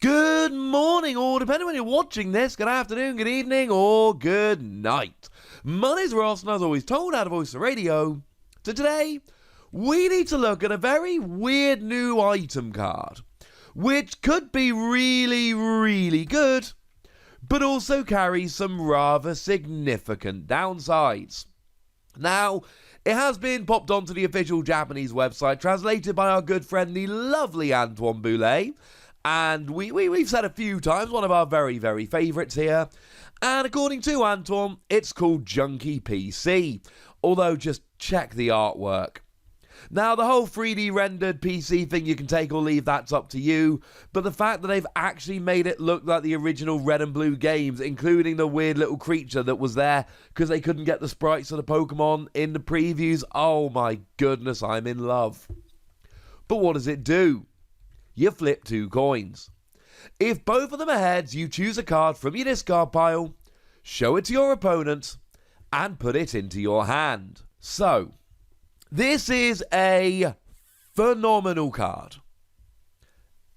Good morning, or depending when you're watching this, good afternoon, good evening, or good night. My name's Ross, and as always told out of Voice of Radio. So today, we need to look at a very weird new item card, which could be really, really good, but also carries some rather significant downsides. Now, it has been popped onto the official Japanese website, translated by our good friend, the lovely Antoine Boulet. And we've said a few times, one of our very, very favourites here. And according to Antoine, it's called Junky PC. Although, just check the artwork. Now, the whole 3D rendered PC thing, you can take or leave, that's up to you. But the fact that they've actually made it look like the original Red and Blue games, including the weird little creature that was there because they couldn't get the sprites of the Pokemon in the previews. Oh my goodness, I'm in love. But what does it do? You flip 2 coins. If both of them are heads, you choose a card from your discard pile, show it to your opponent, and put it into your hand. So, this is a phenomenal card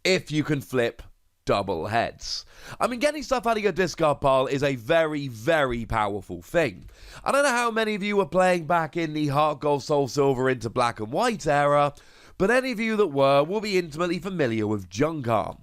if you can flip double heads. I mean, getting stuff out of your discard pile is a very, very powerful thing. I don't know how many of you were playing back in the Heart Gold Soul Silver into Black and White era, but any of you that were will be intimately familiar with Junkarm.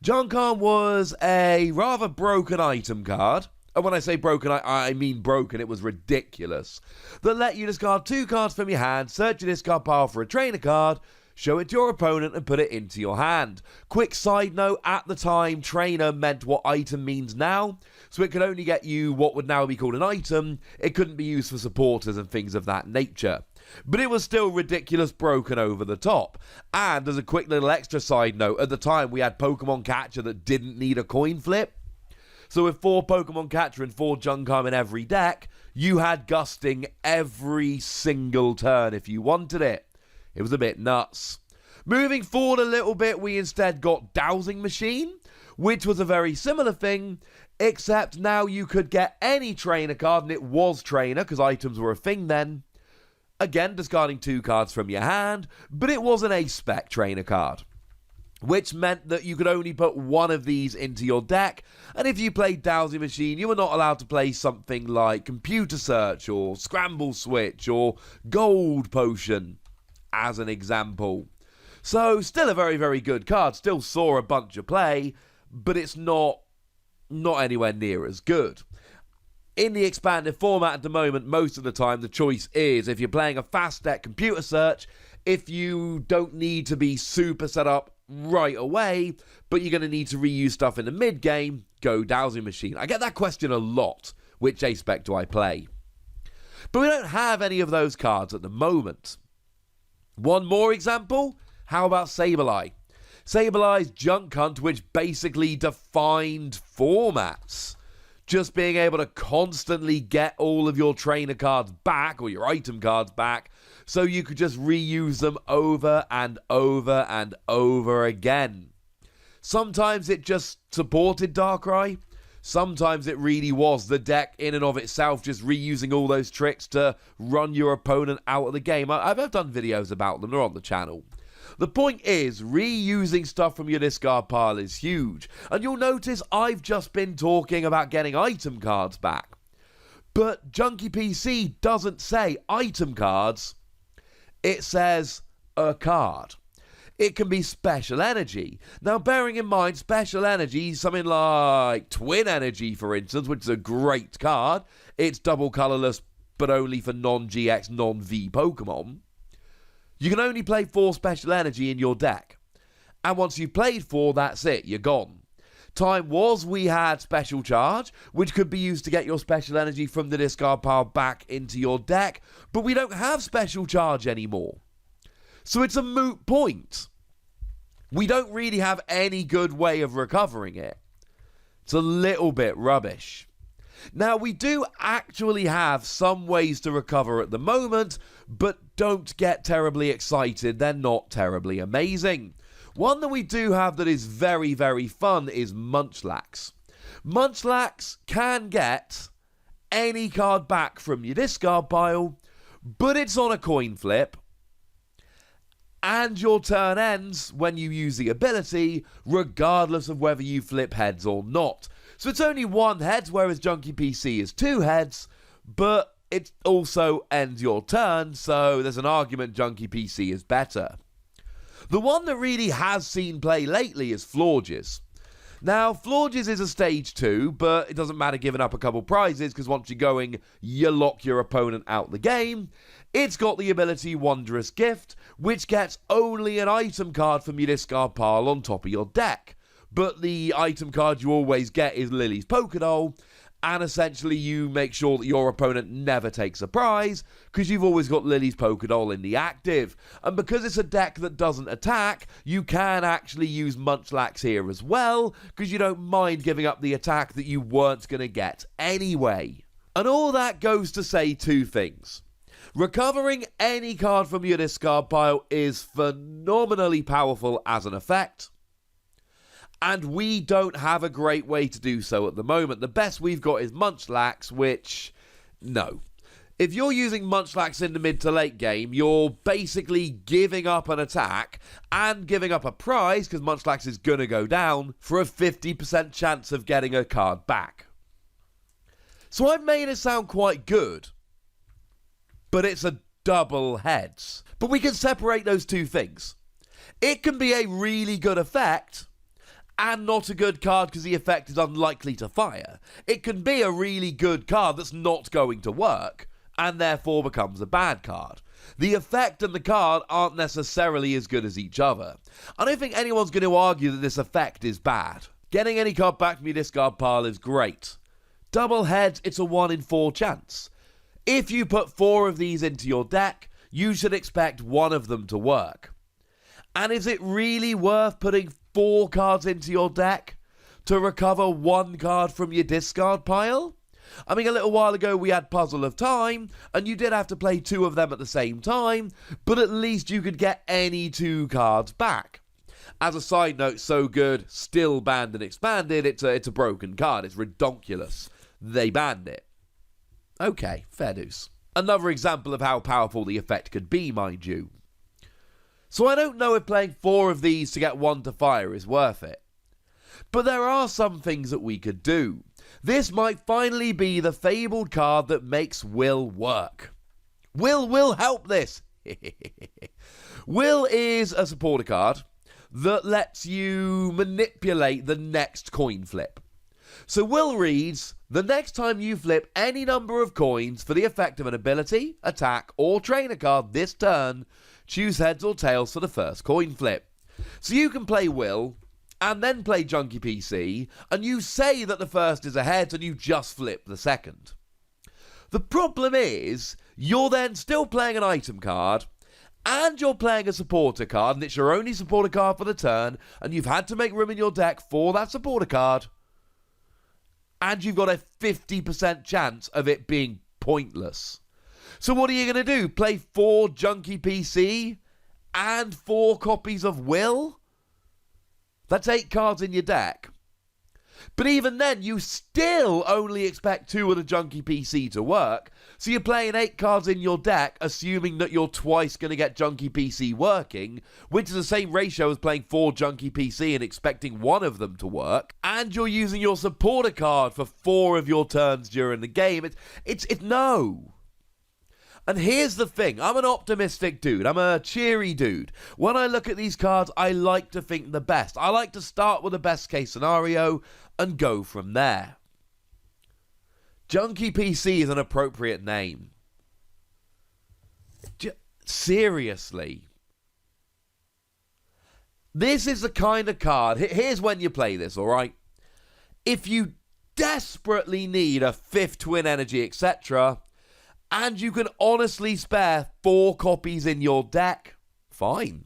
Junkarm was a rather broken item card, and when I say broken, I mean broken, it was ridiculous, that let you discard 2 cards from your hand, search your discard pile for a trainer card, show it to your opponent and put it into your hand. Quick side note, at the time, trainer meant what item means now, so it could only get you what would now be called an item. It couldn't be used for supporters and things of that nature. But it was still ridiculous, broken over the top. And as a quick little extra side note, at the time we had Pokemon Catcher that didn't need a coin flip. So with 4 Pokemon Catcher and 4 Junkarm in every deck, you had Gusting every single turn if you wanted it. It was a bit nuts. Moving forward a little bit, we instead got Dowsing Machine, which was a very similar thing, except now you could get any trainer card, and it was trainer because items were a thing then. Again, discarding 2 cards from your hand, but it was an A-Spec trainer card, which meant that you could only put 1 of these into your deck, and if you played Dowsing Machine, you were not allowed to play something like Computer Search, or Scramble Switch, or Gold Potion, as an example. So, still a very, very good card, still saw a bunch of play, but it's not anywhere near as good. In the expanded format at the moment, most of the time the choice is, if you're playing a fast deck Computer Search, if you don't need to be super set up right away, but you're going to need to reuse stuff in the mid-game, go Dowsing Machine. I get that question a lot, which A-Spec do I play? But we don't have any of those cards at the moment. One more example, how about Sableye? Sableye's Junk Hunt, which basically defined formats. Just being able to constantly get all of your trainer cards back, or your item cards back, so you could just reuse them over and over and over again. Sometimes it just supported Darkrai. Sometimes it really was the deck in and of itself just reusing all those tricks to run your opponent out of the game. I've done videos about them, they're on the channel. The point is, reusing stuff from your discard pile is huge. And you'll notice I've just been talking about getting item cards back. But Junky PC doesn't say item cards. It says a card. It can be special energy. Now, bearing in mind, special energy, something like Twin Energy, for instance, which is a great card. It's double colorless, but only for non-GX, non-V Pokemon. You can only play 4 special energy in your deck. And once you've played 4, that's it, you're gone. Time was we had Special Charge, which could be used to get your special energy from the discard pile back into your deck, but we don't have Special Charge anymore. So it's a moot point. We don't really have any good way of recovering it. It's a little bit rubbish. Now, we do actually have some ways to recover at the moment, but don't get terribly excited. They're not terribly amazing. One that we do have that is very, very fun is Munchlax. Munchlax can get any card back from your discard pile, but it's on a coin flip. And your turn ends when you use the ability, regardless of whether you flip heads or not. So it's only one heads, whereas Junky PC is two heads, but it also ends your turn, so there's an argument Junky PC is better. The one that really has seen play lately is Florges. Now, Florges is a stage 2, but it doesn't matter giving up a couple prizes, because once you're going, you lock your opponent out the game. It's got the ability Wondrous Gift, which gets only an item card from your discard pile on top of your deck. But the item card you always get is Lily's Pokédoll, and essentially you make sure that your opponent never takes a prize, because you've always got Lily's Pokédoll in the active. And because it's a deck that doesn't attack, you can actually use Munchlax here as well, because you don't mind giving up the attack that you weren't going to get anyway. And all that goes to say two things. Recovering any card from your discard pile is phenomenally powerful as an effect, and we don't have a great way to do so at the moment. The best we've got is Munchlax, which, no. If you're using Munchlax in the mid to late game, you're basically giving up an attack and giving up a prize, because Munchlax is going to go down, for a 50% chance of getting a card back. So I've made it sound quite good, but it's a double heads. But we can separate those two things. It can be a really good effect and not a good card because the effect is unlikely to fire. It can be a really good card that's not going to work and therefore becomes a bad card. The effect and the card aren't necessarily as good as each other. I don't think anyone's going to argue that this effect is bad. Getting any card back from your discard pile is great. Double heads, it's a 1 in 4 chance. If you put 4 of these into your deck, you should expect one of them to work. And is it really worth putting 4 cards into your deck to recover 1 card from your discard pile? I mean, a little while ago we had Puzzle of Time, and you did have to play 2 of them at the same time, but at least you could get any 2 cards back. As a side note, So Good, still banned and expanded. It's a broken card. It's redonkulous. They banned it. Okay, fair dues. Another example of how powerful the effect could be, mind you. So I don't know if playing 4 of these to get 1 to fire is worth it. But there are some things that we could do. This might finally be the fabled card that makes Will work. Will help this. Will is a supporter card that lets you manipulate the next coin flip. So Will reads, the next time you flip any number of coins for the effect of an ability, attack, or trainer card this turn, choose heads or tails for the first coin flip. So you can play Will, and then play Junky PC, and you say that the first is a head, and you just flip the second. The problem is, you're then still playing an item card, and you're playing a supporter card, and it's your only supporter card for the turn, and you've had to make room in your deck for that supporter card, and you've got a 50% chance of it being pointless. So what are you going to do? Play 4 Junky PC and 4 copies of Will? That's 8 cards in your deck. But even then, you still only expect 2 of the Junky PC to work. So you're playing 8 cards in your deck, assuming that you're twice going to get Junky PC working, which is the same ratio as playing 4 Junky PC and expecting 1 of them to work. And you're using your supporter card for 4 of your turns during the game. It's no. And here's the thing, I'm an optimistic dude, I'm a cheery dude. When I look at these cards, I like to think the best. I like to start with the best case scenario and go from there. Junky PC is an appropriate name. Seriously. This is the kind of card, here's when you play this, alright? If you desperately need a 5th twin energy, etc., and you can honestly spare 4 copies in your deck, fine.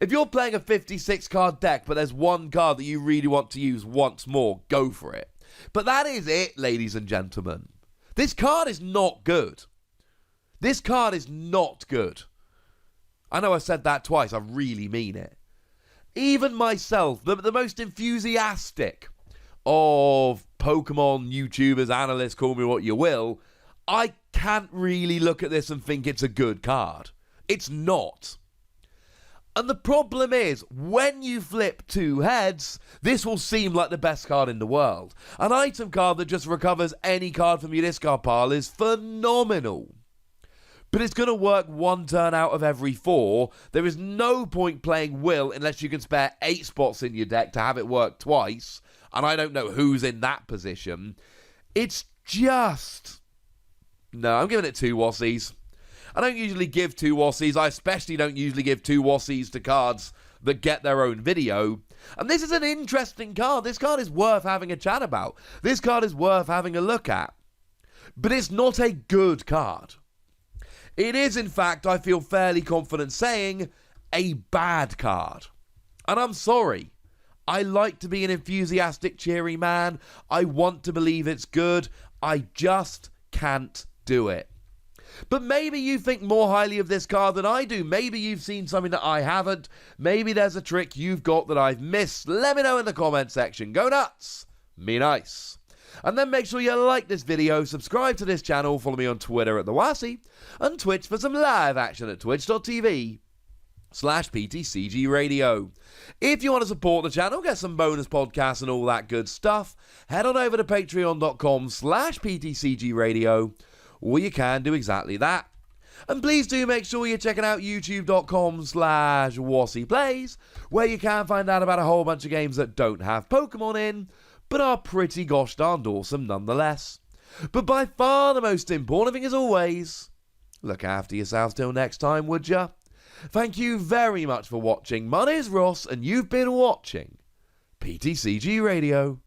If you're playing a 56 card deck, but there's 1 card that you really want to use once more, go for it. But that is it, ladies and gentlemen. This card is not good. This card is not good. I know I said that twice, I really mean it. Even myself, the most enthusiastic of Pokemon YouTubers, analysts, call me what you will, I can't really look at this and think it's a good card. It's not. And the problem is, when you flip two heads, this will seem like the best card in the world. An item card that just recovers any card from your discard pile is phenomenal. But it's going to work one turn out of every 4. There is no point playing Will unless you can spare 8 spots in your deck to have it work twice. And I don't know who's in that position. It's just... No, I'm giving it 2 Wassies. I don't usually give 2 Wassies. I especially don't usually give 2 Wassies to cards that get their own video. And this is an interesting card. This card is worth having a chat about. This card is worth having a look at. But it's not a good card. It is, in fact, I feel fairly confident saying, a bad card. And I'm sorry. I like to be an enthusiastic, cheery man. I want to believe it's good. I just can't do it. But maybe you think more highly of this card than I do. Maybe you've seen something that I haven't. Maybe there's a trick you've got that I've missed. Let me know in the comment section. Go nuts. Me nice. And then make sure you like this video, subscribe to this channel, follow me on Twitter at The Wassie, and Twitch for some live action at twitch.tv/PTCGRadio. If you want to support the channel, get some bonus podcasts and all that good stuff, head on over to patreon.com/PTCGRadio, where you can do exactly that. And please do make sure you're checking out youtube.com/WassiePlays, where you can find out about a whole bunch of games that don't have Pokemon in, but are pretty gosh darned awesome nonetheless. But by far the most important thing, as always, look after yourselves till next time, would ya? Thank you very much for watching. My name is Ross, and you've been watching PTCG Radio.